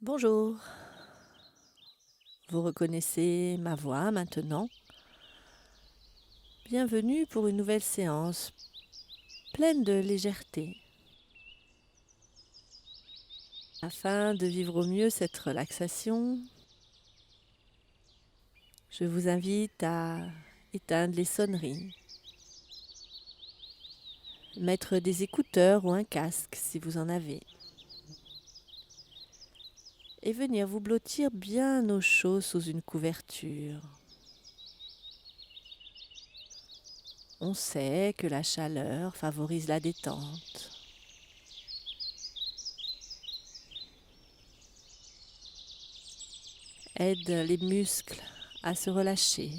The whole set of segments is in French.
Bonjour, vous reconnaissez ma voix maintenant. Bienvenue pour une nouvelle séance pleine de légèreté. Afin de vivre au mieux cette relaxation, je vous invite à éteindre les sonneries, mettre des écouteurs ou un casque si vous en avez, et venir vous blottir bien au chaud sous une couverture. On sait que la chaleur favorise la détente. Aide les muscles à se relâcher.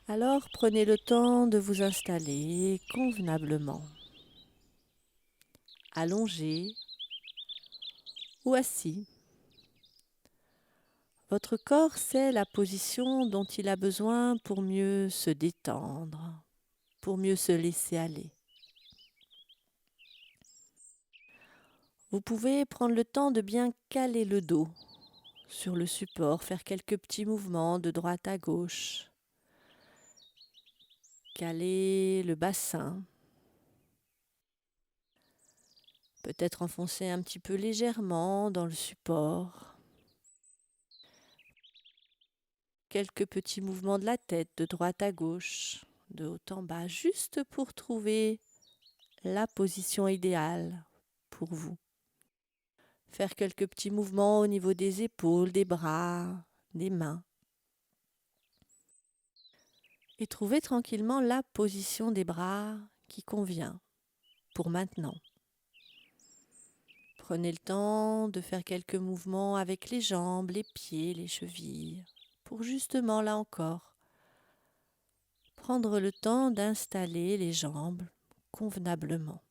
Alors prenez le temps de vous installer convenablement, allongé ou assis. Votre corps sait la position dont il a besoin pour mieux se détendre, pour mieux se laisser aller. Vous pouvez prendre le temps de bien caler le dos sur le support, faire quelques petits mouvements de droite à gauche, caler le bassin, peut-être enfoncer un petit peu légèrement dans le support. Quelques petits mouvements de la tête de droite à gauche, de haut en bas, juste pour trouver la position idéale pour vous. Faire quelques petits mouvements au niveau des épaules, des bras, des mains. Et trouver tranquillement la position des bras qui convient pour maintenant. Prenez le temps de faire quelques mouvements avec les jambes, les pieds, les chevilles, pour justement, là encore, prendre le temps d'installer les jambes convenablement.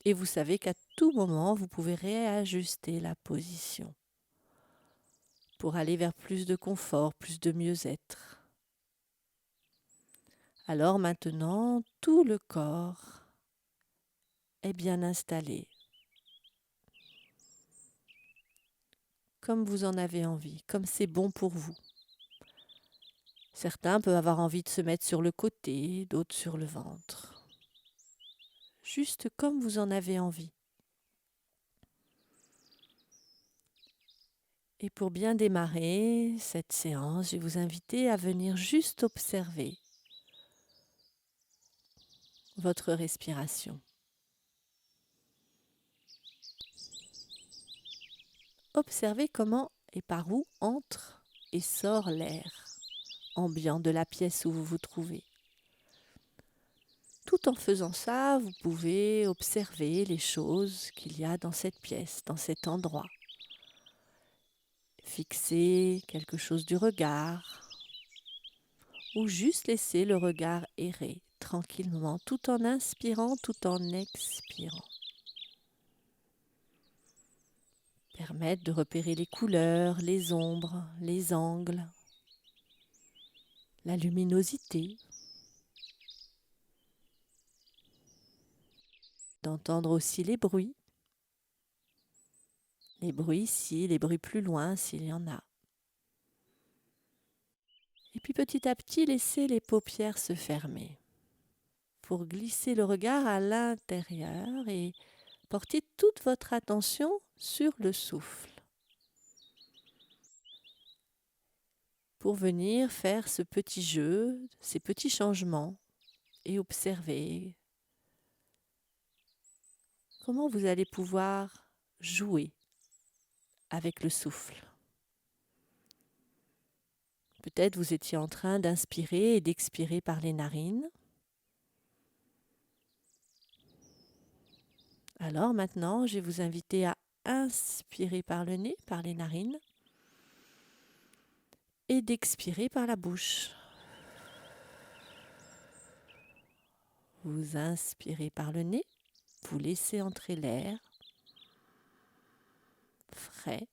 Et vous savez qu'à tout moment, vous pouvez réajuster la position pour aller vers plus de confort, plus de mieux-être. Alors maintenant, tout le corps est bien installé, comme vous en avez envie, comme c'est bon pour vous. Certains peuvent avoir envie de se mettre sur le côté, d'autres sur le ventre. Juste comme vous en avez envie. Et pour bien démarrer cette séance, je vais vous inviter à venir juste observer votre respiration. Observez comment et par où entre et sort l'air ambiant de la pièce où vous vous trouvez. Tout en faisant ça, vous pouvez observer les choses qu'il y a dans cette pièce, dans cet endroit. Fixer quelque chose du regard ou juste laisser le regard errer tranquillement tout en inspirant, tout en expirant. Permettre de repérer les couleurs, les ombres, les angles, la luminosité. D'entendre aussi les bruits ici, les bruits plus loin s'il y en a. Et puis petit à petit, laissez les paupières se fermer pour glisser le regard à l'intérieur et porter toute votre attention sur le souffle. Pour venir faire ce petit jeu, ces petits changements et observer comment vous allez pouvoir jouer avec le souffle. Peut-être vous étiez en train d'inspirer et d'expirer par les narines. Alors maintenant, je vais vous inviter à inspirer par le nez, par les narines, et d'expirer par la bouche. Vous inspirez par le nez, vous laissez entrer l'air. frais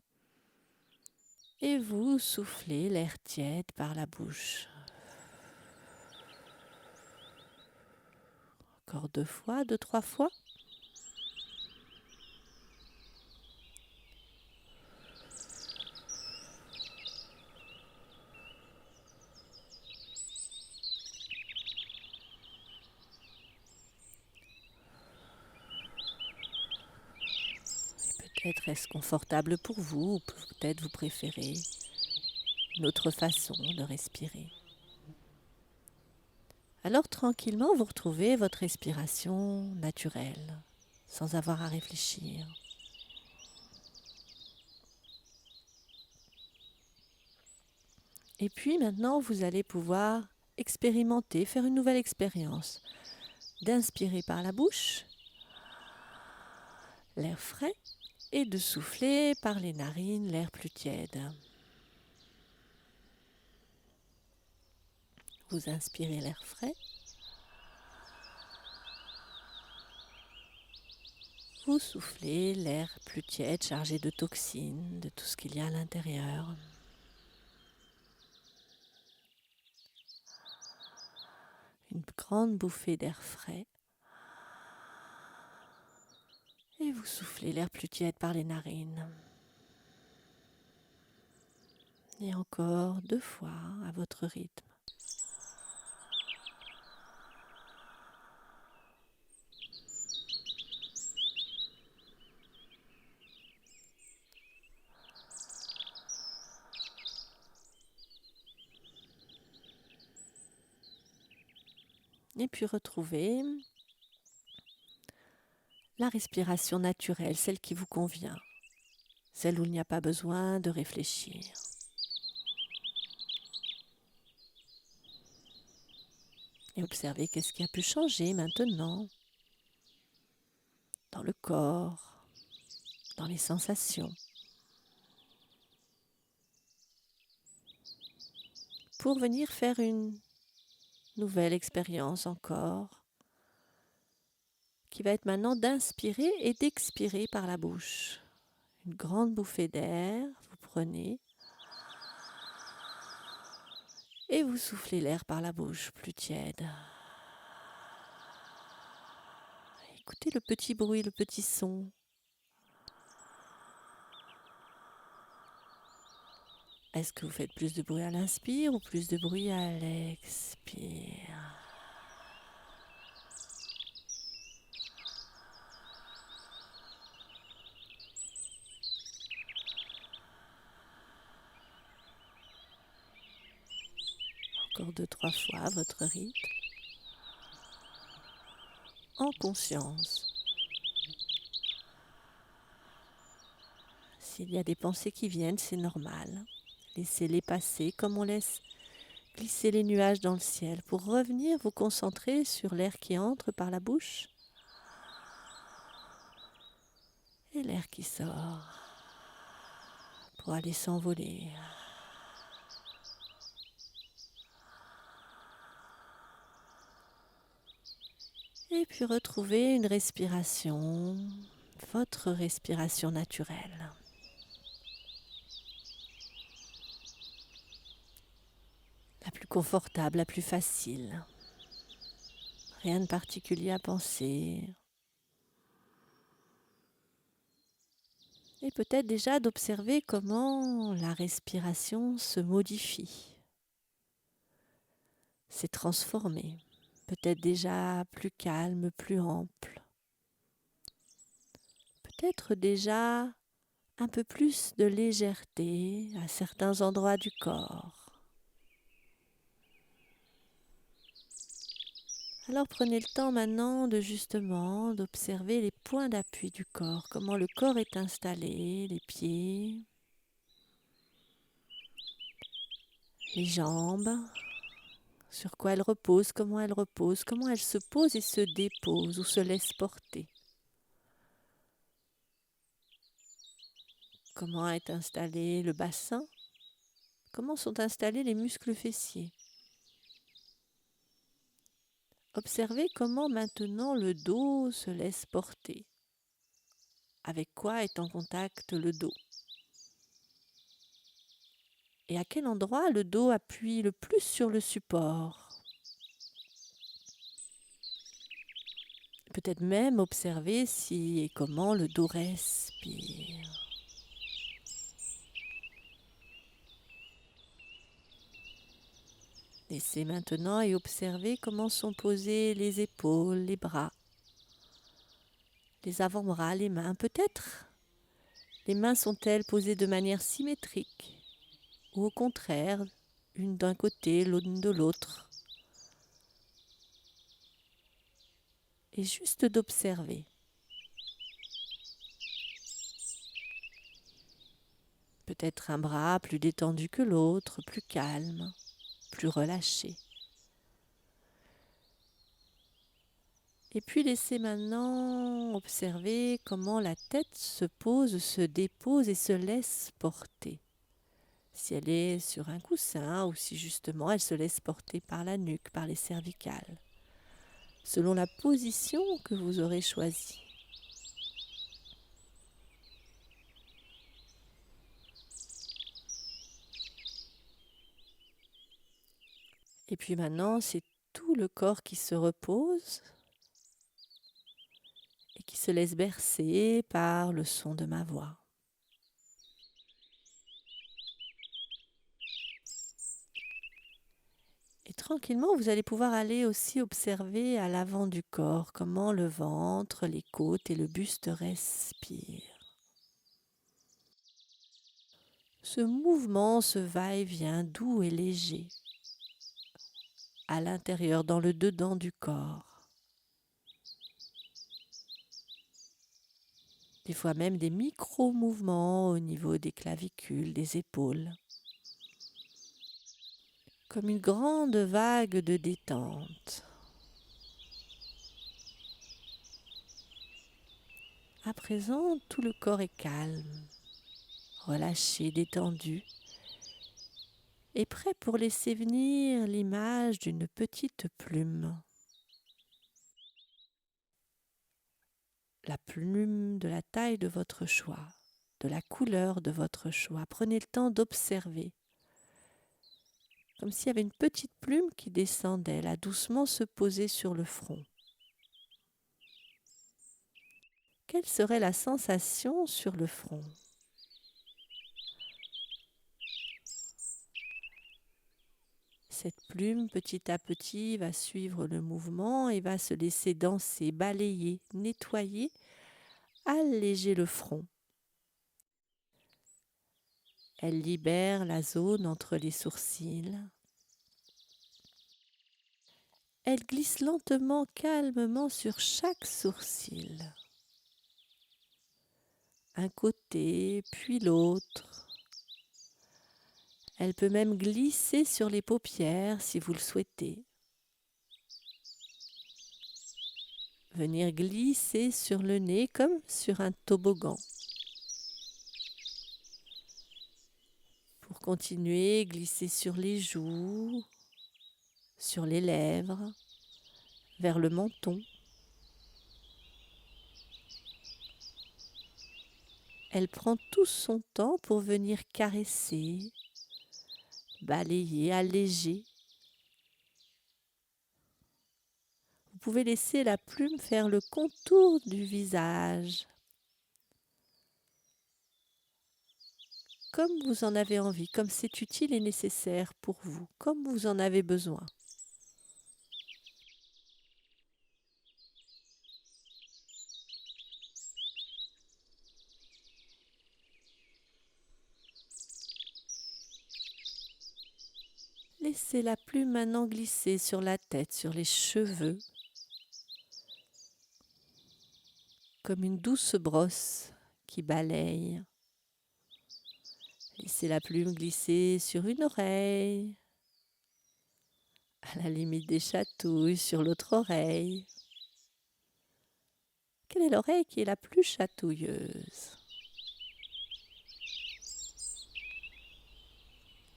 et vous soufflez l'air tiède par la bouche. Encore 2 fois, 2-3 fois. Peut-être est-ce confortable pour vous, ou peut-être vous préférez une autre façon de respirer. Alors tranquillement, vous retrouvez votre respiration naturelle, sans avoir à réfléchir. Et puis maintenant, vous allez pouvoir expérimenter, faire une nouvelle expérience, d'inspirer par la bouche l'air frais et de souffler par les narines l'air plus tiède. Vous inspirez l'air frais. Vous soufflez l'air plus tiède, chargé de toxines, de tout ce qu'il y a à l'intérieur. Une grande bouffée d'air frais. Et vous soufflez l'air plus tiède par les narines. Et encore 2 fois à votre rythme. Et puis retrouvez la respiration naturelle, celle qui vous convient, celle où il n'y a pas besoin de réfléchir. Et observez qu'est-ce qui a pu changer maintenant dans le corps, dans les sensations. Pour venir faire une nouvelle expérience encore, qui va être maintenant d'inspirer et d'expirer par la bouche. Une grande bouffée d'air, vous prenez et vous soufflez l'air par la bouche, plus tiède. Écoutez le petit bruit, le petit son. Est-ce que vous faites plus de bruit à l'inspire ou plus de bruit à l'expire? Encore 2-3 fois à votre rythme. En conscience. S'il y a des pensées qui viennent, c'est normal. Laissez-les passer comme on laisse glisser les nuages dans le ciel pour revenir vous concentrer sur l'air qui entre par la bouche et l'air qui sort pour aller s'envoler. Et puis retrouvez une respiration, votre respiration naturelle. La plus confortable, la plus facile. Rien de particulier à penser. Et peut-être déjà d'observer comment la respiration se modifie, s'est transformée. Peut-être déjà plus calme, plus ample. Peut-être déjà un peu plus de légèreté à certains endroits du corps. Alors prenez le temps maintenant de justement d'observer les points d'appui du corps, comment le corps est installé, les pieds, les jambes, sur quoi elles reposent, comment elles se posent et se déposent ou se laissent porter. Comment est installé le bassin, comment sont installés les muscles fessiers. Observez comment maintenant le dos se laisse porter. Avec quoi est en contact le dos? et à quel endroit le dos appuie le plus sur le support. Peut-être même observer si et comment le dos respire. Laissez maintenant et observez comment sont posées les épaules, les bras, les avant-bras, les mains. Peut-être les mains sont-elles posées de manière symétrique ou au contraire, une d'un côté, l'autre de l'autre. Et juste d'observer. Peut-être un bras plus détendu que l'autre, plus calme, plus relâché. Et puis laissez maintenant observer comment la tête se pose, se dépose et se laisse porter. Si elle est sur un coussin ou si justement elle se laisse porter par la nuque, par les cervicales, selon la position que vous aurez choisie. Et puis maintenant, c'est tout le corps qui se repose et qui se laisse bercer par le son de ma voix. Et tranquillement, vous allez pouvoir aller aussi observer à l'avant du corps comment le ventre, les côtes et le buste respirent. Ce mouvement, ce va-et-vient doux et léger à l'intérieur, dans le dedans du corps. Des fois même des micro-mouvements au niveau des clavicules, des épaules. Comme une grande vague de détente. À présent, tout le corps est calme, relâché, détendu, et prêt pour laisser venir l'image d'une petite plume. La plume de la taille de votre choix, de la couleur de votre choix. Prenez le temps d'observer. Comme s'il y avait une petite plume qui descendait, là doucement se poser sur le front. Quelle serait la sensation sur le front ? Cette plume, petit à petit, va suivre le mouvement et va se laisser danser, balayer, nettoyer, alléger le front. Elle libère la zone entre les sourcils. Elle glisse lentement, calmement sur chaque sourcil. Un côté, puis l'autre. Elle peut même glisser sur les paupières si vous le souhaitez. Venir glisser sur le nez comme sur un toboggan. Pour continuer, glisser sur les joues, sur les lèvres, vers le menton. Elle prend tout son temps pour venir caresser, balayer, alléger. Vous pouvez laisser la plume faire le contour du visage, comme vous en avez envie, comme c'est utile et nécessaire pour vous, comme vous en avez besoin. Laissez la plume maintenant glisser sur la tête, sur les cheveux, comme une douce brosse qui balaye. Laissez la plume glisser sur une oreille, à la limite des chatouilles, sur l'autre oreille. Quelle est l'oreille qui est la plus chatouilleuse ?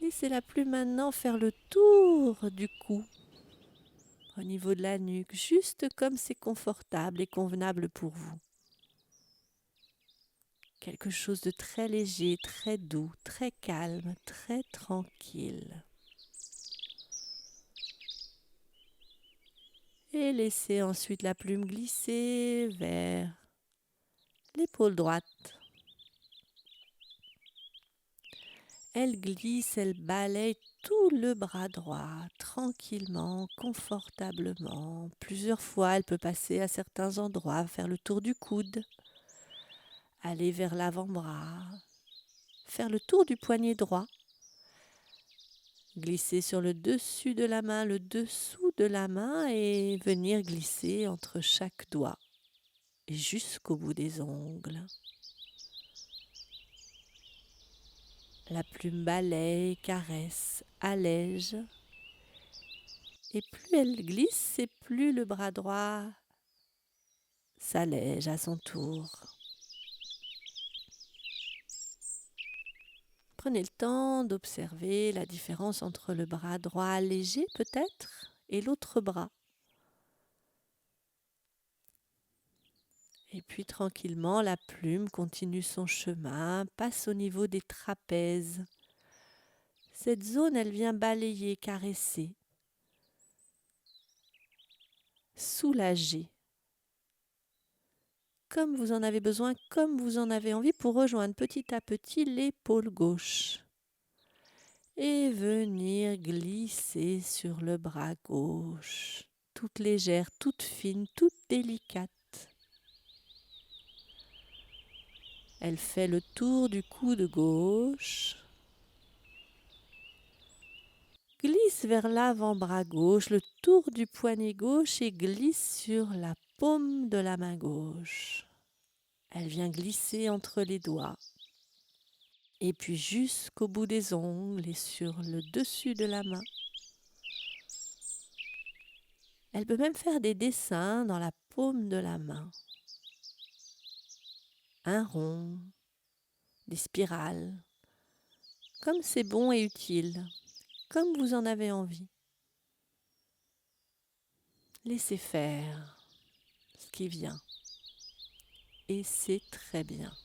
Laissez la plume maintenant faire le tour du cou, au niveau de la nuque, juste comme c'est confortable et convenable pour vous. quelque chose de très léger, très doux, très calme, très tranquille. Et laissez ensuite la plume glisser vers l'épaule droite. Elle glisse, elle balaye tout le bras droit, tranquillement, confortablement. Plusieurs fois, elle peut passer à certains endroits, faire le tour du coude, aller vers l'avant-bras, faire le tour du poignet droit, glisser sur le dessus de la main, le dessous de la main et venir glisser entre chaque doigt et jusqu'au bout des ongles. La plume balaye, caresse, allège. Et plus elle glisse, et plus le bras droit s'allège à son tour. Prenez le temps d'observer la différence entre le bras droit allégé peut-être et l'autre bras. Et puis tranquillement, la plume continue son chemin, passe au niveau des trapèzes. Cette zone, elle vient balayer, caresser, soulager. Comme vous en avez besoin, comme vous en avez envie, pour rejoindre petit à petit l'épaule gauche. Et venir glisser sur le bras gauche, toute légère, toute fine, toute délicate. Elle fait le tour du coude gauche, glisse vers l'avant-bras gauche, le tour du poignet gauche et glisse sur la paume de la main gauche. Elle vient glisser entre les doigts. Et puis jusqu'au bout des ongles et sur le dessus de la main. Elle peut même faire des dessins dans la paume de la main. Un rond, des spirales, comme c'est bon et utile, comme vous en avez envie. Laissez faire ce qui vient. Et c'est très bien.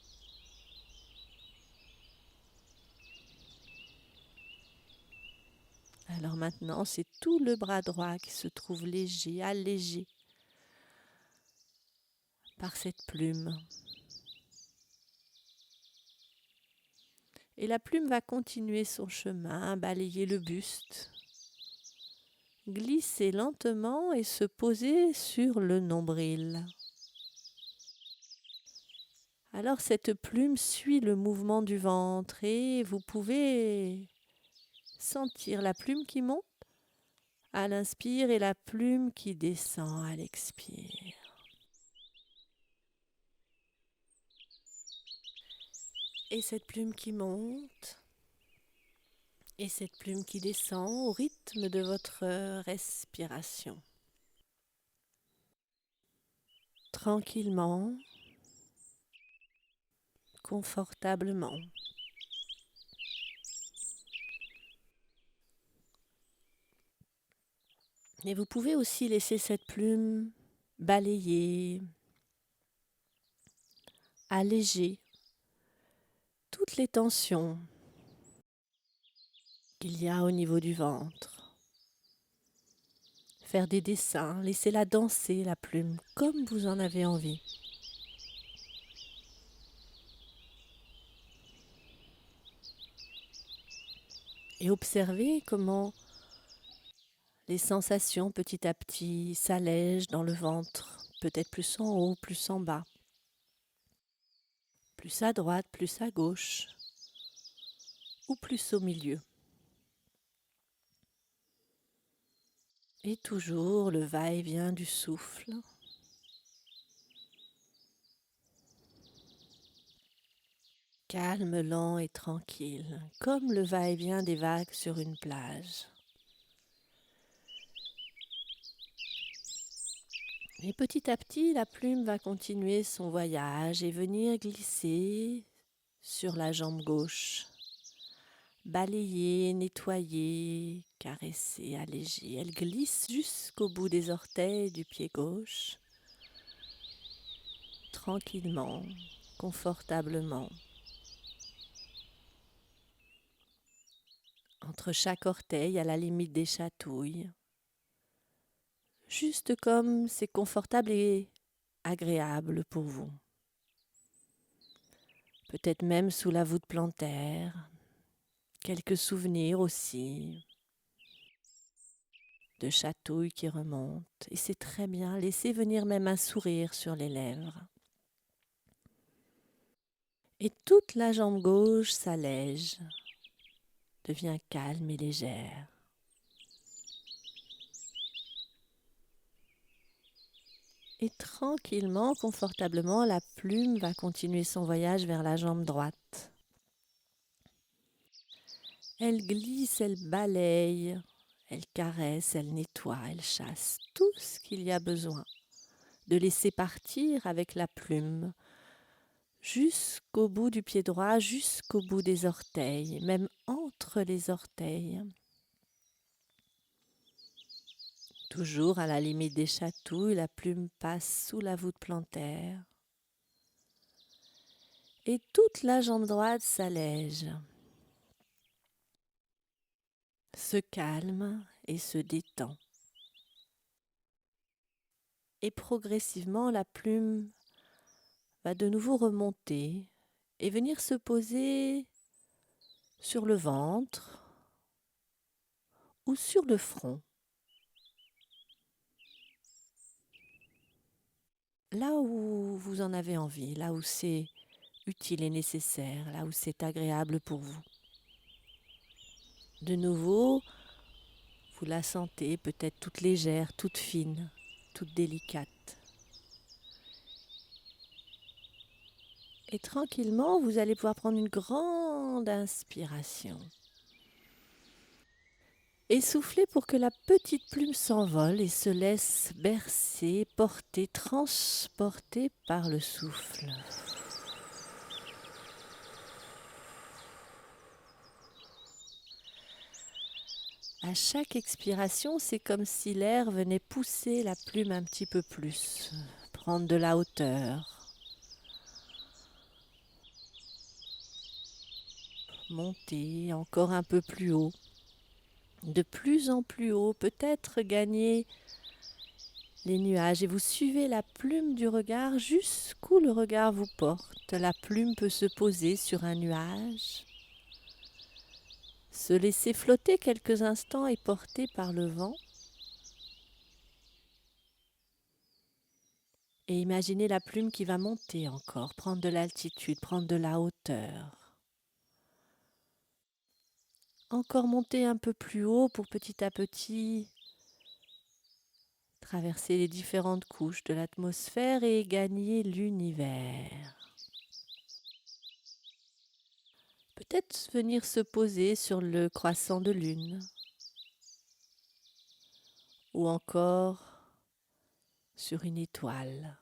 Alors maintenant, c'est tout le bras droit qui se trouve léger, allégé par cette plume. Et la plume va continuer son chemin, balayer le buste, glisser lentement et se poser sur le nombril. Alors cette plume suit le mouvement du ventre et vous pouvez sentir la plume qui monte à l'inspire et la plume qui descend à l'expire. Et cette plume qui monte et cette plume qui descend au rythme de votre respiration. Tranquillement, confortablement. Et vous pouvez aussi laisser cette plume balayer, alléger toutes les tensions qu'il y a au niveau du ventre. Faire des dessins, laissez-la danser la plume comme vous en avez envie. Et observez comment les sensations petit à petit s'allègent dans le ventre, peut-être plus en haut, plus en bas, plus à droite, plus à gauche, ou plus au milieu. Et toujours le va-et-vient du souffle. Calme, lent et tranquille, comme le va-et-vient des vagues sur une plage. Et petit à petit, la plume va continuer son voyage et venir glisser sur la jambe gauche. Balayer, nettoyer, caresser, alléger. Elle glisse jusqu'au bout des orteils du pied gauche, tranquillement. confortablement. Entre chaque orteil, à la limite des chatouilles. Juste comme c'est confortable et agréable pour vous. Peut-être même sous la voûte plantaire. Quelques souvenirs aussi de chatouilles qui remontent. Et c'est très bien. Laissez venir même un sourire sur les lèvres. Et toute la jambe gauche s'allège, devient calme et légère. Et tranquillement, confortablement, la plume va continuer son voyage vers la jambe droite. Elle glisse, elle balaye, elle caresse, elle nettoie, elle chasse tout ce qu'il y a besoin de laisser partir avec la plume jusqu'au bout du pied droit, jusqu'au bout des orteils, même entre les orteils. Toujours à la limite des chatouilles, la plume passe sous la voûte plantaire. Et toute la jambe droite s'allège, se calme et se détend. Et progressivement, la plume va de nouveau remonter et venir se poser sur le ventre ou sur le front. Là où vous en avez envie, là où c'est utile et nécessaire, là où c'est agréable pour vous. De nouveau, vous la sentez peut-être toute légère, toute fine, toute délicate. Et tranquillement, vous allez pouvoir prendre une grande inspiration. Et souffler pour que la petite plume s'envole et se laisse bercer, porter, transporter par le souffle. À chaque expiration, c'est comme si l'air venait pousser la plume un petit peu plus, prendre de la hauteur, monter encore un peu plus haut, de plus en plus haut, peut-être gagner les nuages et vous suivez la plume du regard jusqu'où le regard vous porte. La plume peut se poser sur un nuage, se laisser flotter quelques instants et porter par le vent. Et imaginez la plume qui va monter encore, prendre de l'altitude, prendre de la hauteur. Encore monter un peu plus haut pour petit à petit traverser les différentes couches de l'atmosphère et gagner l'univers. Peut-être venir se poser sur le croissant de lune ou encore sur une étoile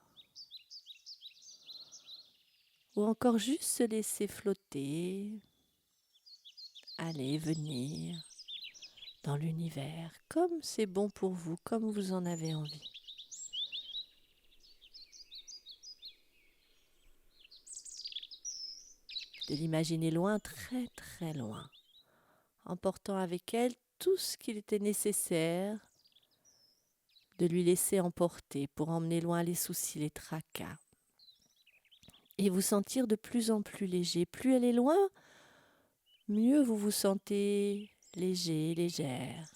ou encore juste se laisser flotter, aller, venir dans l'univers comme c'est bon pour vous, comme vous en avez envie. De l'imaginer loin, très très loin, emportant avec elle tout ce qu'il était nécessaire de lui laisser emporter pour emmener loin les soucis, les tracas. Et vous sentir de plus en plus léger. Plus elle est loin, mieux vous vous sentez léger, légère.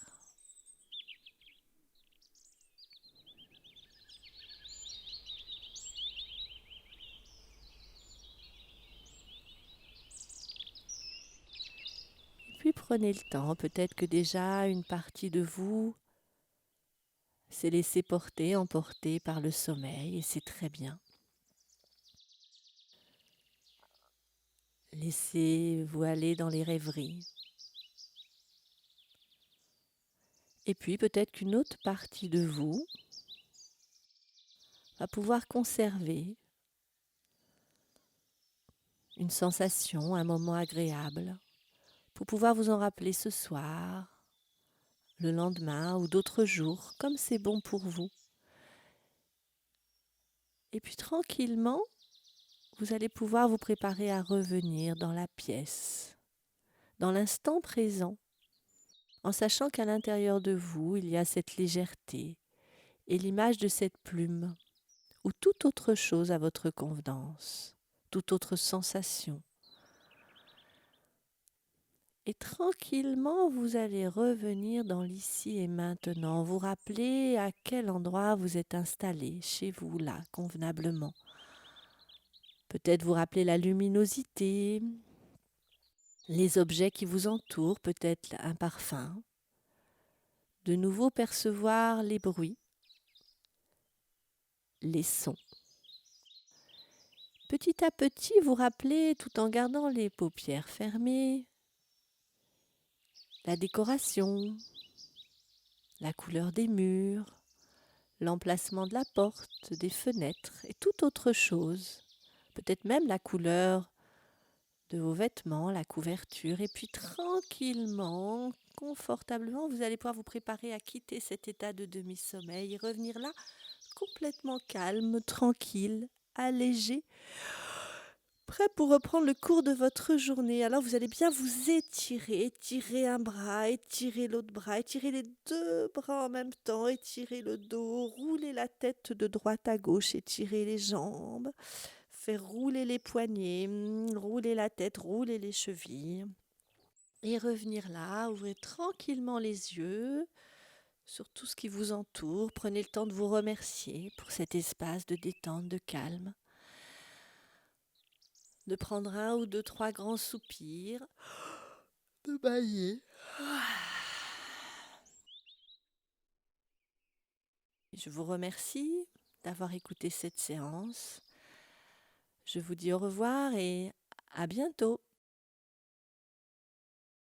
Et puis prenez le temps, peut-être que déjà une partie de vous s'est laissée porter, emporter par le sommeil, et c'est très bien. Laissez-vous aller dans les rêveries. Et puis peut-être qu'une autre partie de vous va pouvoir conserver une sensation, un moment agréable, pour pouvoir vous en rappeler ce soir, le lendemain ou d'autres jours, comme c'est bon pour vous. Et puis tranquillement, vous allez pouvoir vous préparer à revenir dans la pièce, dans l'instant présent, en sachant qu'à l'intérieur de vous, il y a cette légèreté et l'image de cette plume ou toute autre chose à votre convenance, toute autre sensation. Et tranquillement, vous allez revenir dans l'ici et maintenant, vous rappeler à quel endroit vous êtes installé, chez vous, là, convenablement. Peut-être vous rappeler la luminosité, les objets qui vous entourent, peut-être un parfum. De nouveau percevoir les bruits, les sons. Petit à petit, vous rappeler, tout en gardant les paupières fermées, la décoration, la couleur des murs, l'emplacement de la porte, des fenêtres et toute autre chose. Peut-être même la couleur de vos vêtements, la couverture. Et puis tranquillement, confortablement, vous allez pouvoir vous préparer à quitter cet état de demi-sommeil et revenir là complètement calme, tranquille, allégé, prêt pour reprendre le cours de votre journée. Alors vous allez bien vous étirer, étirer un bras, étirer l'autre bras, étirer les deux bras en même temps, étirer le dos, rouler la tête de droite à gauche, étirer les jambes, faire rouler les poignets, rouler la tête, rouler les chevilles. Et revenir là, ouvrez tranquillement les yeux sur tout ce qui vous entoure. Prenez le temps de vous remercier pour cet espace de détente, de calme. De prendre un ou deux, trois grands soupirs, de bailler. Je vous remercie d'avoir écouté cette séance. Je vous dis au revoir et à bientôt.